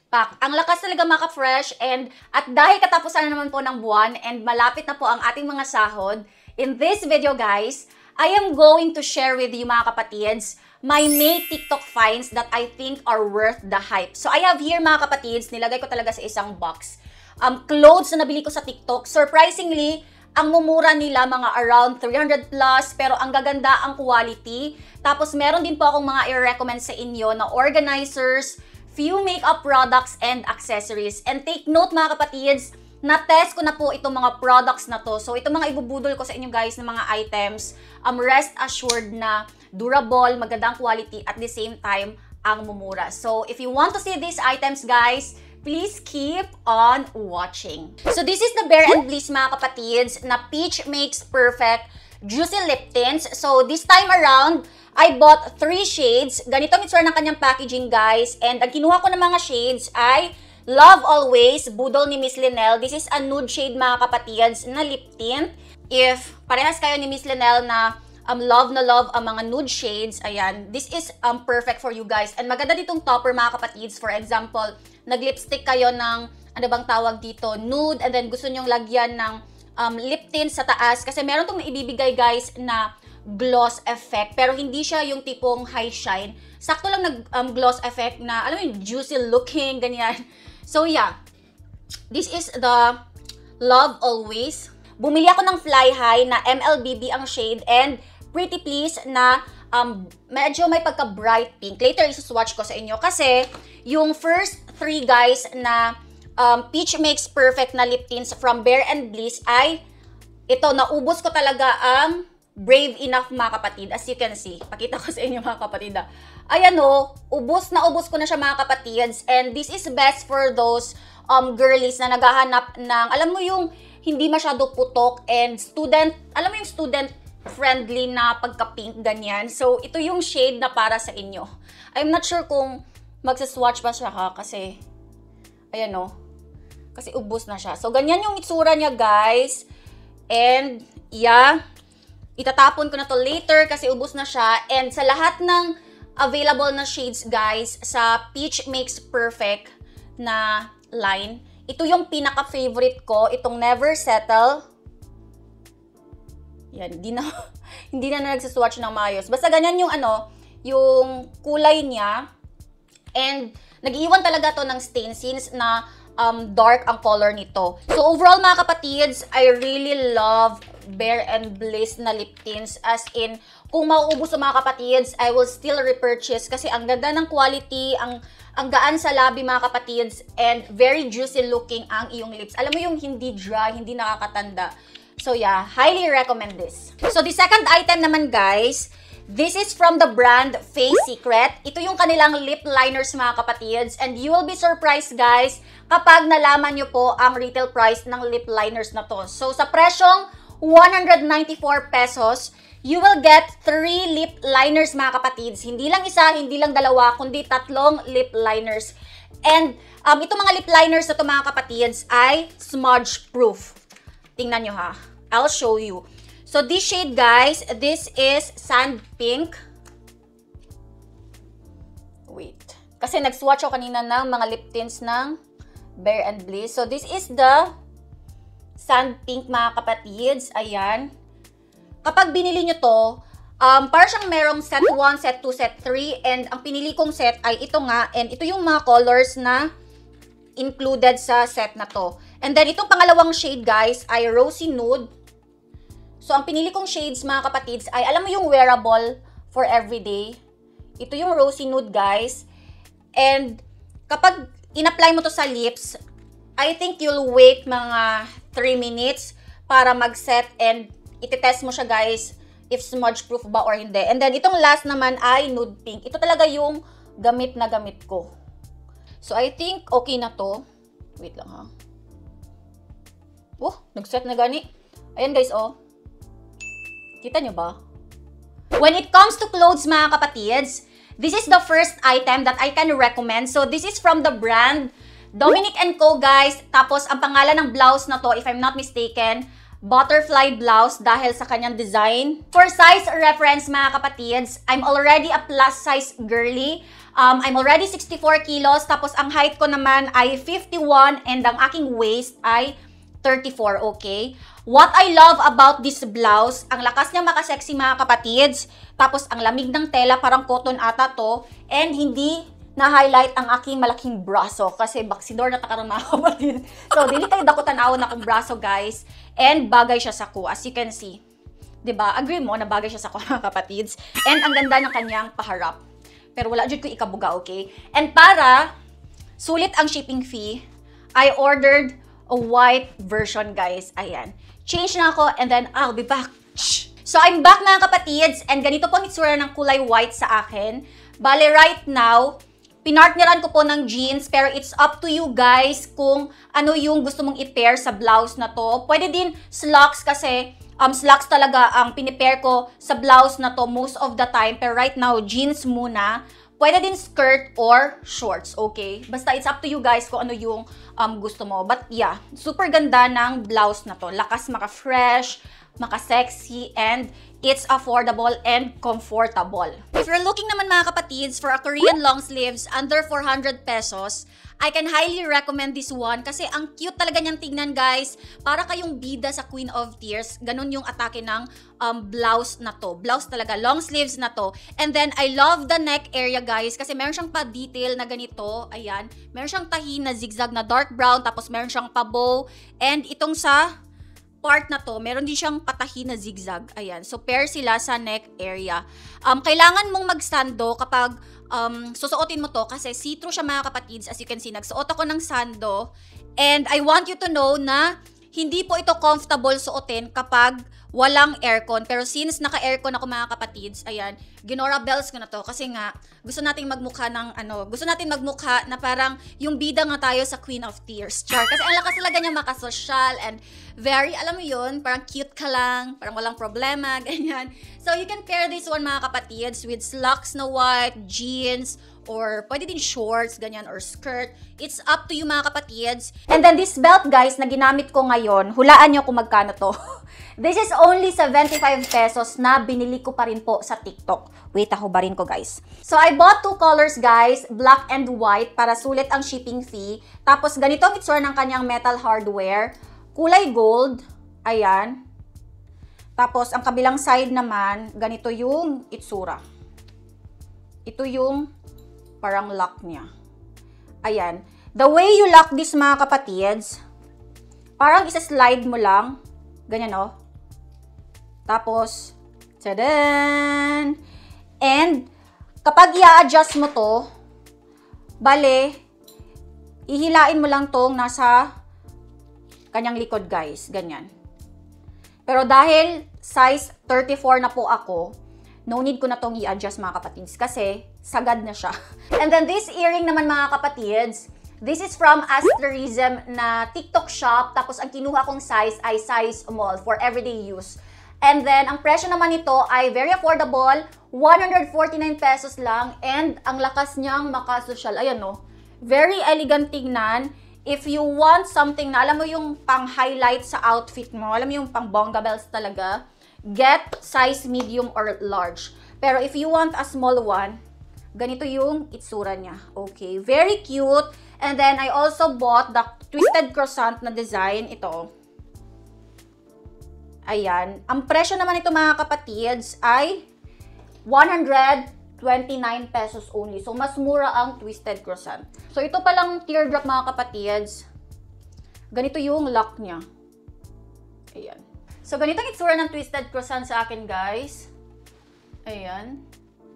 Pak, ang lakas talaga mga ka-fresh, and at dahil katapusan na naman po ng buwan and malapit na po ang ating mga sahod, in this video guys, I am going to share with you mga kapatids my May TikTok finds that I think are worth the hype. So I have here mga kapatids, nilagay ko talaga sa isang box. Clothes na nabili ko sa TikTok. Surprisingly, ang mumura nila mga around 300 plus, pero ang gaganda ang quality. Tapos meron din po akong mga i-recommend sa inyo na organizers, few makeup products and accessories. And take note mga kapatids, na-test ko na po itong mga products na to. So itong mga ibubudol ko sa inyo guys ng mga items, rest assured na durable, magandang quality, at the same time, ang mumura. So if you want to see these items guys, please keep on watching. So this is the Bare and Bliss mga kapatids na Peach Makes Perfect Juicy Lip Tints. So this time around, I bought 3 shades. Ganito ang itsura ng kanyang packaging guys. And ang kinuha ko ng mga shades ay Love Always, Budol ni Miss Linel. This is a nude shade mga kapatids na lip tint. If parehas kayo ni Miss Linel na love na love ang mga nude shades, ayan, this is perfect for you guys. And maganda ditong topper mga kapatids. For example, nag-lipstick kayo ng, ano bang tawag dito, nude, and then gusto nyong lagyan ng lip tint sa taas. Kasi meron tong naibibigay guys na gloss effect, pero hindi siya yung tipong high shine. Sakto lang nag-gloss effect na, alam mo yung juicy looking, ganyan. So yeah, this is the Love Always. Bumili ako ng Fly High na MLBB ang shade, and Pretty Please na medyo may pagka-bright pink. Later, isuswatch ko sa inyo. Kasi, yung first 3 guys na Peach Makes Perfect na lip tints from Bare and Bliss ay, ito, naubos ko talaga ang Brave Enough mga kapatid. As you can see, pakita ko sa inyo mga kapatid. Ayan o, ubos ko na siya mga kapatids. And this is best for those girlies na naghahanap ng, alam mo yung hindi masyado putok and student, alam mo yung student friendly na pagka-pink, ganyan. So, ito yung shade na para sa inyo. I'm not sure kung magsaswatch pa siya ha, kasi, ayan o, kasi ubos na siya. So, ganyan yung itsura niya guys. And, yeah, itatapon ko na to later kasi ubos na siya. And sa lahat ng available na shades guys sa Peach Makes Perfect na line, ito yung pinaka-favorite ko, itong Never Settle. Yan, hindi na nagsaswatch ng maayos. Basta ganyan yung yung kulay niya. And nag-iwan talaga to ng stain since na dark ang color nito. So overall mga kapatids, I really love Bare and Bliss na lip tints. As in, kung mauubos sa mga kapatids, I will still repurchase kasi ang ganda ng quality, ang gaan sa labi mga kapatids, and very juicy looking ang iyong lips. Alam mo yung hindi dry, hindi nakakatanda. So yeah, highly recommend this. So the second item naman guys, this is from the brand Face Secret. Ito yung kanilang lip liners mga kapatids, and you will be surprised guys kapag nalaman nyo po ang retail price ng lip liners na to. So sa presyong 194 pesos, you will get 3 lip liners mga kapatids. Hindi lang isa, hindi lang dalawa, kundi 3 lip liners. And itong mga lip liners na to mga kapatids ay smudge proof. Tingnan nyo ha. I'll show you. So this shade guys, this is Sand Pink. Wait. Kasi nag-swatch ako kanina ng mga lip tints ng Bare and Bliss. So this is the Sand Pink mga kapatids. Ayan. Kapag binili nyo to, para siyang merong set 1, set 2, set 3. And ang pinili kong set ay ito nga. And ito yung mga colors na included sa set na to. And then itong pangalawang shade guys ay Rosy Nude. So ang pinili kong shades mga kapatids ay, alam mo yung wearable for everyday. Ito yung Rosy Nude guys. And kapag in-apply mo to sa lips, I think you'll wait mga 3 minutes para mag-set, and iti-test mo siya guys if smudge proof ba or hindi. And then itong last naman ay Nude Pink. Ito talaga yung gamit na gamit ko. So I think okay na to. Wait lang ha. Oh, nag-set na gani. Ayan guys oh. Kita nyo ba? When it comes to clothes mga kapatids, this is the first item that I can recommend. So this is from the brand Dominic & Co guys. Tapos ang pangalan ng blouse na to, if I'm not mistaken, butterfly blouse dahil sa kanyang design. For size reference mga kapatids, I'm already a plus size girly. I'm already 64 kilos, tapos ang height ko naman ay 51 and ang aking waist ay 34, okay? What I love about this blouse, ang lakas niya makasexy mga kapatids, tapos ang lamig ng tela, parang cotton ata to, and hindi na-highlight ang aking malaking braso kasi baksidor na takarang mga kapatid. So, dili kayo dako tanawon akong braso, guys. And bagay siya sa ko, as you can see. 'Di ba? Agree mo na bagay siya sa ko, mga kapatids. And ang ganda ng kanyang paharap. Pero wala jud ko ikabuga, okay? And para sulit ang shipping fee, I ordered a white version, guys. Ayan. Change na ako and then I'll be back. So, I'm back mga kapatids and ganito po ang itsura ng kulay white sa akin. Bale, right now, pinartneran ko po ng jeans, pero it's up to you guys kung ano yung gusto mong i-pair sa blouse na to. Pwede din slacks kasi slacks talaga ang pinipair ko sa blouse na to most of the time. Pero right now, jeans muna. Pwede din skirt or shorts, okay? Basta it's up to you guys kung ano yung gusto mo. But yeah, super ganda ng blouse na to. Lakas maka-fresh, maka-sexy, and it's affordable and comfortable. If you're looking naman mga kapatids for a Korean long sleeves under 400 pesos, I can highly recommend this one kasi ang cute talaga niyang tignan, guys. Para kayong bida sa Queen of Tears. Ganun yung atake ng blouse na to. Blouse talaga, long sleeves na to. And then, I love the neck area, guys, kasi meron siyang pa-detail na ganito. Ayan. Meron siyang tahi na zigzag na dark brown, tapos meron siyang pa-bow. And itong sa part na to, meron din siyang patahi na zigzag. Ayan. So, pair sila sa neck area. Kailangan mong mag-sando kapag susuotin mo to kasi see-through siya mga kapatids. As you can see, nagsuot ako ng sando. And I want you to know na hindi po ito comfortable suotin kapag walang aircon. Pero since naka-aircon ako mga kapatids, ayan, ginora bells ko na to kasi nga gusto nating magmukha ng gusto natin magmukha na parang yung bida nga tayo sa Queen of Tears. Char. Kasi ang lakas talaga niya makasosyal and very, alam mo yun, parang cute ka lang, parang walang problema, ganyan. So you can pair this one mga kapatids with slacks na white, jeans, or pwede din shorts, ganyan, or skirt. It's up to you mga kapatids. And then this belt, guys, na ginamit ko ngayon, hulaan nyo kung magkano to. This is only 75 pesos na binili ko pa rin po sa TikTok. Wait, hubarin ko, guys. So I bought two colors, guys, black and white, para sulit ang shipping fee. Tapos ganito ang itsura ng kanyang metal hardware. Kulay gold, ayan. Tapos ang kabilang side naman, ganito yung itsura. Ito yung parang lock niya. Ayan. The way you lock this mga kapatids, parang isa-slide mo lang. Ganyan, oh. Tapos, tadan! And, kapag i-adjust mo to, bale, ihilain mo lang tong nasa kanyang likod, guys. Ganyan. Pero dahil size 34 na po ako, no need ko na tong i-adjust mga kapatids kasi sagad na siya. And then this earring naman mga kapatids, this is from Asterism na TikTok shop. Tapos ang kinuha kong size ay size small for everyday use. And then ang presyo naman nito ay very affordable, 149 pesos lang. And ang lakas niyang makasosyal. Ayan no, very elegant tignan. If you want something na alam mo yung pang-highlight sa outfit mo, alam mo yung pang-bongga bells talaga, get size medium or large. Pero if you want a small one, ganito yung itsura niya. Okay, very cute. And then I also bought the twisted croissant na design. Ito. Ayan. Ang presyo naman ito mga kapatids ay 129 pesos only. So, mas mura ang twisted croissant. So, ito palang teardrop mga kapatids. Ganito yung lock niya. Ayan. So, ganito ang itsura ng twisted croissant sa akin, guys. Ayan.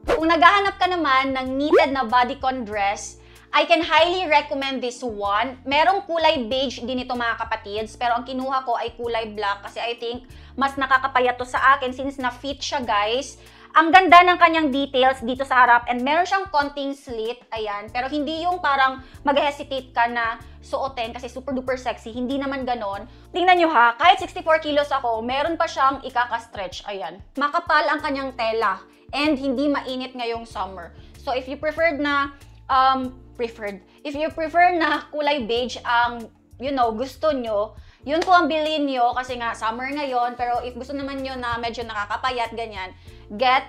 Kung naghahanap ka naman ng knitted na bodycon dress, I can highly recommend this one. Merong kulay beige din ito mga kapatids, pero ang kinuha ko ay kulay black kasi I think mas nakakapayat to sa akin since na-fit siya, guys. Ang ganda ng kanyang details dito sa harap and meron siyang konting slit, ayan. Pero hindi yung parang mag-hesitate ka na suotin kasi super duper sexy. Hindi naman ganon. Tingnan nyo ha, kahit 64 kilos ako, meron pa siyang ikaka-stretch, ayan. Makapal ang kanyang tela and hindi mainit ngayong summer. So if you preferred na if you prefer na kulay beige ang, you know, gusto nyo, Yun po ang bilhin nyo kasi nga summer ngayon. Pero if gusto naman nyo na medyo nakakapayat, ganyan, get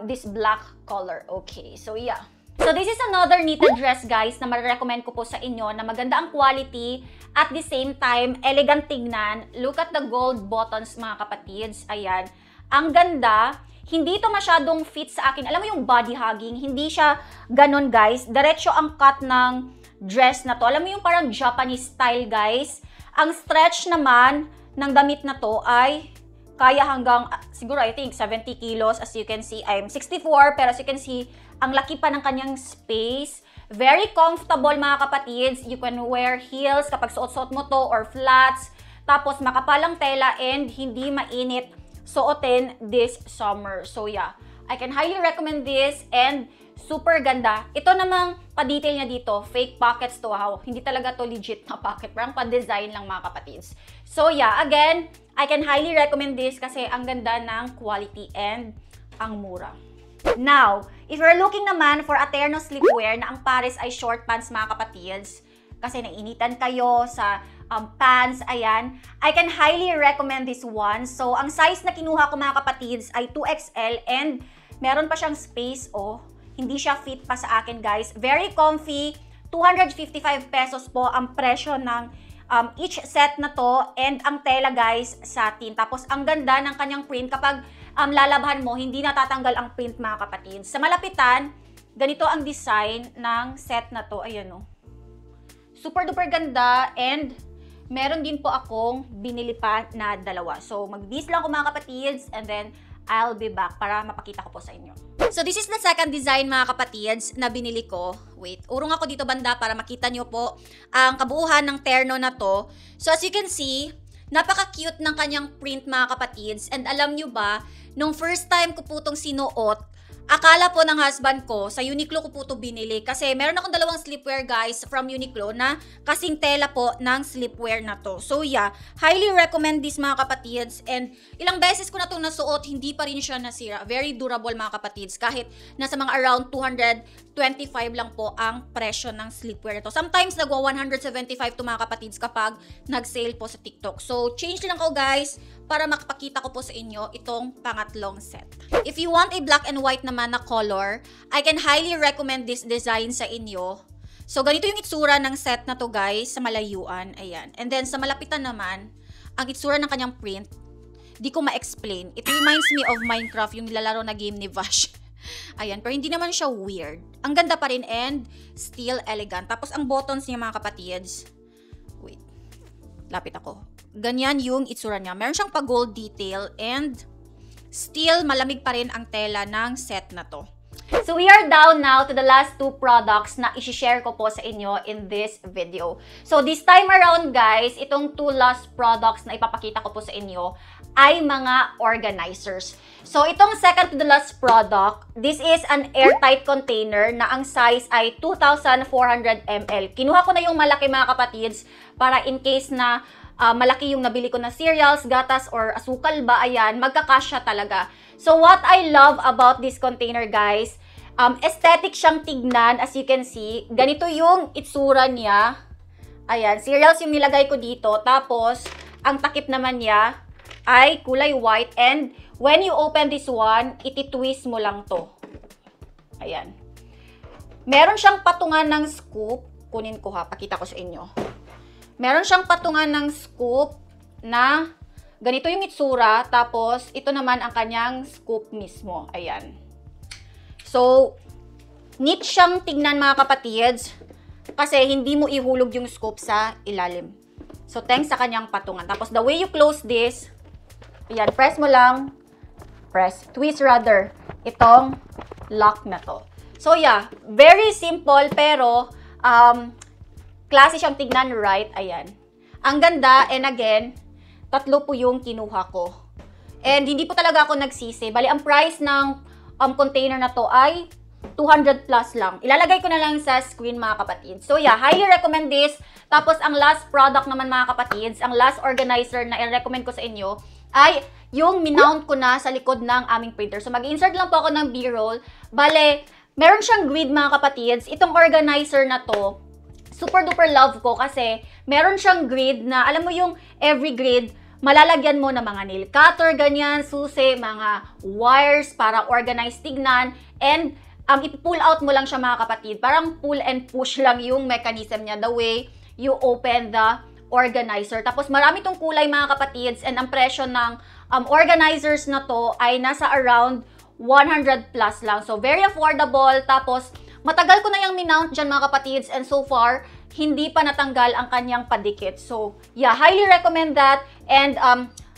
this black color. Okay, so yeah. So this is another knitted dress guys na marirecommend ko po sa inyo na maganda ang quality at the same time elegant tignan. Look at the gold buttons mga kapatids. Ayan. Ang ganda. Hindi ito masyadong fit sa akin. Alam mo yung body hugging, hindi siya ganun guys. Diretso ang cut ng dress na to. Alam mo yung parang Japanese style guys. Ang stretch naman ng damit na to ay kaya hanggang siguro I think 70 kilos. As you can see, I'm 64 pero as you can see, ang laki pa ng kanyang space. Very comfortable mga kapatids. You can wear heels kapag suot-suot mo to or flats. Tapos makapalang tela and hindi mainit suotin this summer. So yeah, I can highly recommend this and super ganda. Ito namang pa-detail niya dito, fake pockets to. How? Hindi talaga to legit na pocket. Parang pa-design lang mga kapatids. So yeah, again, I can highly recommend this kasi ang ganda ng quality and ang mura. Now, if you're looking naman for a terno sleepwear na ang pares ay short pants mga kapatids, kasi nainitan kayo sa pants, ayan, I can highly recommend this one. So, ang size na kinuha ko mga kapatids ay 2XL and meron pa siyang space, oh. Hindi siya fit pa sa akin, guys. Very comfy. 255 pesos po ang presyo ng each set na to. And ang tela, guys, satin. Tapos, ang ganda ng kanyang print. Kapag lalabahan mo, hindi natatanggal ang print, mga kapatids. Sa malapitan, ganito ang design ng set na to. Ayan, oh. Super duper ganda and meron din po akong binili pa na dalawa. So, mag-bis lang ako mga kapatids and then I'll be back para mapakita ko po sa inyo. So, this is the second design mga kapatids na binili ko. Wait, urong ako dito banda para makita nyo po ang kabuuhan ng terno na to. So, as you can see, napaka-cute ng kanyang print mga kapatids. And alam nyo ba, nung first time ko po itong sinuot, akala po ng husband ko, sa Uniqlo ko po ito binili. Kasi meron akong dalawang sleepwear guys from Uniqlo na kasing tela po ng sleepwear na to. So yeah, highly recommend this mga kapatids. And ilang beses ko na itong nasuot, hindi pa rin siya nasira. Very durable mga kapatids. Kahit nasa mga around 225 lang po ang presyo ng sleepwear na to. Sometimes nagwa 175 to mga kapatids kapag nag-sale po sa TikTok. So change lang ako guys para makapakita ko po sa inyo itong pangatlong set. If you want a black and white naman na color, I can highly recommend this design sa inyo. So, ganito yung itsura ng set na to guys, sa malayuan. Ayan. And then, sa malapitan naman, ang itsura ng kanyang print, di ko ma-explain. It reminds me of Minecraft, yung nilalaro na game ni Vash. Ayan, pero hindi naman siya weird. Ang ganda pa rin and still elegant. Tapos, ang buttons niya mga kapatids, wait, lapit ako. Ganyan yung itsura niya. Meron siyang pa-gold detail and still malamig pa rin ang tela ng set na to. So we are down now to the last two products na i-share ko po sa inyo in this video. So this time around guys, itong two last products na ipapakita ko po sa inyo ay mga organizers. So itong second to the last product, this is an airtight container na ang size ay 2,400 ml. Kinuha ko na yung malaki mga kapatids para in case na malaki yung nabili ko na cereals, gatas, or asukal ba, ayan, magkakasya talaga. So, what I love about this container, guys, aesthetic siyang tignan, as you can see. Ganito yung itsura niya. Ayan, cereals yung nilagay ko dito. Tapos, ang takip naman niya ay kulay white. And, when you open this one, iti-twist mo lang to. Ayan. Meron siyang patungan ng scoop. Kunin ko ha, pakita ko sa inyo. Meron siyang patungan ng scoop na ganito yung itsura. Tapos, ito naman ang kanyang scoop mismo. Ayan. So, neat siyang tignan mga kapatids. Kasi hindi mo ihulog yung scoop sa ilalim. So, thanks sa kanyang patungan. Tapos, the way you close this, ayan, press mo lang. Twist rather. Itong lock na to. So, yeah. Very simple pero, klase siyang tignan, right? Ayan. Ang ganda, and again, tatlo po yung kinuha ko. And hindi po talaga ako nagsisi. Bali, ang price ng container na to ay 200 plus lang. Ilalagay ko na lang sa screen mga kapatids. So yeah, highly recommend this. Tapos, ang last product naman mga kapatids, ang last organizer na i-recommend ko sa inyo, ay yung minount ko na sa likod ng aming printer. So, mag-insert lang po ako ng B-roll. Bale, meron siyang grid mga kapatids. Itong organizer na to, Super duper love ko kasi meron siyang grid na, alam mo yung every grid, malalagyan mo ng mga nail cutter, ganyan, susi, mga wires para organize tignan, and i-pull out mo lang siya mga kapatid. Parang pull and push lang yung mechanism niya, the way you open the organizer. Tapos marami tong kulay mga kapatids, and ang presyo ng organizers na to ay nasa around 100 plus lang. So very affordable. Tapos matagal ko na yung minount dyan mga kapatids, and so far, hindi pa natanggal ang kanyang padikit. So, yeah, highly recommend that. And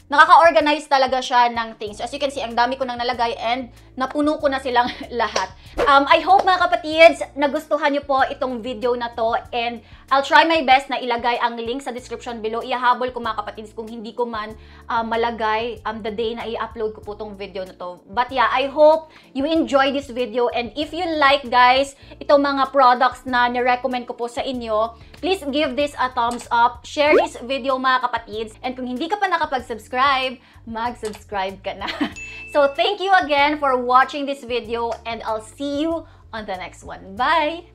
nakaka-organize talaga siya ng things. So, as you can see, ang dami ko nang nalagay and napuno ko na silang lahat. I hope mga kapatids, nagustuhan nyo po itong video na to, and I'll try my best na ilagay ang link sa description below. Ihahabol ko mga kapatids kung hindi ko man malagay the day na i-upload ko po itong video na to. But yeah, I hope you enjoy this video, and if you like guys, itong mga products na nirecommend ko po sa inyo, please give this a thumbs up, share this video mga kapatids, and kung hindi ka pa nakapag-subscribe, mag-subscribe ka na. So thank you again for watching this video, and I'll see you on the next one. Bye!